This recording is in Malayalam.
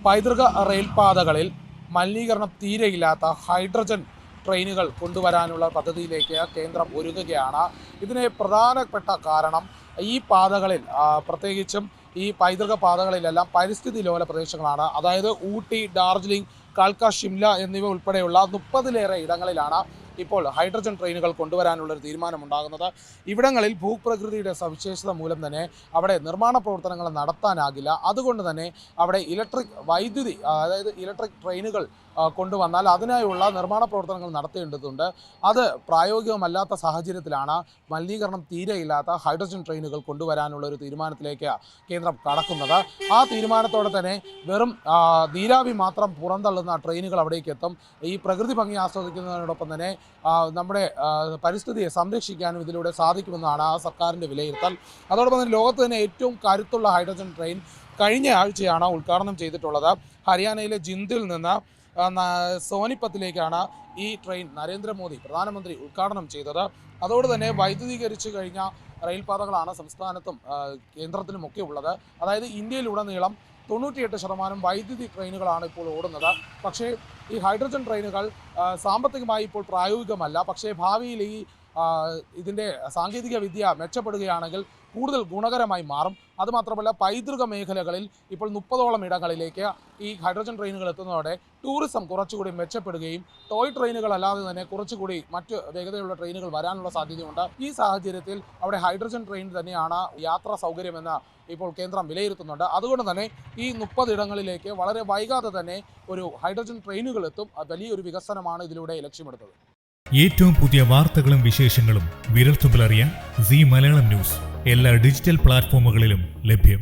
പൈതൃക റെയിൽപാതകളിൽ മലിനീകരണം തീരെയില്ലാത്ത ഹൈഡ്രജൻ ട്രെയിനുകൾ കൊണ്ടുവരാനുള്ള പദ്ധതിയിലേക്ക് കേന്ദ്രം ഒരുങ്ങുകയാണ്. ഇതിന് പ്രധാനപ്പെട്ട കാരണം ഈ പാതകളിൽ പ്രത്യേകിച്ചും ഈ പൈതൃക പാതകളിലെല്ലാം പരിസ്ഥിതി ലോല പ്രദേശങ്ങളാണ്. അതായത് ഊട്ടി, ഡാർജിലിംഗ്, കാൽക്ക, ഷിംല എന്നിവ ഉൾപ്പെടെയുള്ള 30-ലേറെ ഇടങ്ങളിലാണ് ഇപ്പോൾ ഹൈഡ്രജൻ ട്രെയിനുകൾ കൊണ്ടുവരാനുള്ളൊരു തീരുമാനമുണ്ടാകുന്നത്. ഇവിടങ്ങളിൽ ഭൂപ്രകൃതിയുടെ സവിശേഷത മൂലം തന്നെ അവിടെ നിർമ്മാണ പ്രവർത്തനങ്ങൾ നടത്താനാകില്ല. അതുകൊണ്ട് തന്നെ അവിടെ വൈദ്യുതി അതായത് ഇലക്ട്രിക് ട്രെയിനുകൾ കൊണ്ടുവന്നാൽ അതിനായുള്ള നിർമ്മാണ പ്രവർത്തനങ്ങൾ നടത്തേണ്ടതുണ്ട്. അത് പ്രായോഗികമല്ലാത്ത സാഹചര്യത്തിലാണ് മലിനീകരണം തീരെയില്ലാത്ത ഹൈഡ്രജൻ ട്രെയിനുകൾ കൊണ്ടുവരാനുള്ള ഒരു തീരുമാനത്തിലേക്ക് കേന്ദ്രം കടക്കുന്നത്. ആ തീരുമാനത്തോടെ തന്നെ വെറും നീരാവി മാത്രം പുറന്തള്ളുന്ന ട്രെയിനുകൾ അവിടേക്ക് എത്തും. ഈ പ്രകൃതി ഭംഗി ആസ്വദിക്കുന്നതിനോടൊപ്പം തന്നെ നമ്മുടെ പരിസ്ഥിതിയെ സംരക്ഷിക്കാനും ഇതിലൂടെ സാധിക്കുമെന്നാണ് ആ സർക്കാരിൻ്റെ വിലയിരുത്തൽ. അതോടൊപ്പം തന്നെ ലോകത്ത് തന്നെ ഏറ്റവും കരുത്തുള്ള ഹൈഡ്രജൻ ട്രെയിൻ കഴിഞ്ഞ ആഴ്ചയാണ് ഉദ്ഘാടനം ചെയ്തിട്ടുള്ളത്. ഹരിയാനയിലെ ജിന്ദിൽ നിന്ന് സോനിപ്പത്തിലേക്കാണ് ഈ ട്രെയിൻ നരേന്ദ്രമോദി പ്രധാനമന്ത്രി ഉദ്ഘാടനം ചെയ്തത്. അതോടെ തന്നെ വൈദ്യുതീകരിച്ചു കഴിഞ്ഞ റെയിൽപാതകളാണ് സംസ്ഥാനത്തും കേന്ദ്രത്തിലുമൊക്കെ ഉള്ളത്. അതായത് ഇന്ത്യയിലുടനീളം 98% വൈദ്യുതി ട്രെയിനുകളാണ് ഇപ്പോൾ ഓടുന്നത്. പക്ഷേ ഈ ഹൈഡ്രജൻ ട്രെയിനുകൾ സാമ്പത്തികമായി ഇപ്പോൾ പ്രായോഗികമല്ല. പക്ഷേ ഭാവിയിൽ ഇതിൻ്റെ സാങ്കേതിക വിദ്യ മെച്ചപ്പെടുകയാണെങ്കിൽ കൂടുതൽ ഗുണകരമായി മാറും. അതുമാത്രമല്ല പൈതൃക മേഖലകളിൽ ഇപ്പോൾ 30ഓളം ഇടങ്ങളിലേക്ക് ഈ ഹൈഡ്രജൻ ട്രെയിനുകൾ എത്തുന്നതോടെ ടൂറിസം കുറച്ചുകൂടി മെച്ചപ്പെടുകയും ടോയ് ട്രെയിനുകൾ അല്ലാതെ തന്നെ കുറച്ചുകൂടി മറ്റ് വേഗതയുള്ള ട്രെയിനുകൾ വരാനുള്ള സാധ്യതയുണ്ട്. ഈ സാഹചര്യത്തിൽ അവിടെ ഹൈഡ്രജൻ ട്രെയിൻ തന്നെയാണ് യാത്രാ സൗകര്യമെന്ന് ഇപ്പോൾ കേന്ദ്രം വിലയിരുത്തുന്നുണ്ട്. അതുകൊണ്ട് തന്നെ ഈ 30 ഇടങ്ങളിലേക്ക് വളരെ വൈകാതെ തന്നെ ഒരു ഹൈഡ്രജൻ ട്രെയിനുകൾ എത്തും. വലിയൊരു വികസനമാണ് ഇതിലൂടെ ലക്ഷ്യമിടുന്നത്. ഏറ്റവും പുതിയ വാർത്തകളും വിശേഷങ്ങളും വിരൽത്തുമ്പിലറിയാൻ സീ മലയാളം ന്യൂസ് എല്ലാ ഡിജിറ്റൽ പ്ലാറ്റ്ഫോമുകളിലും ലഭ്യം.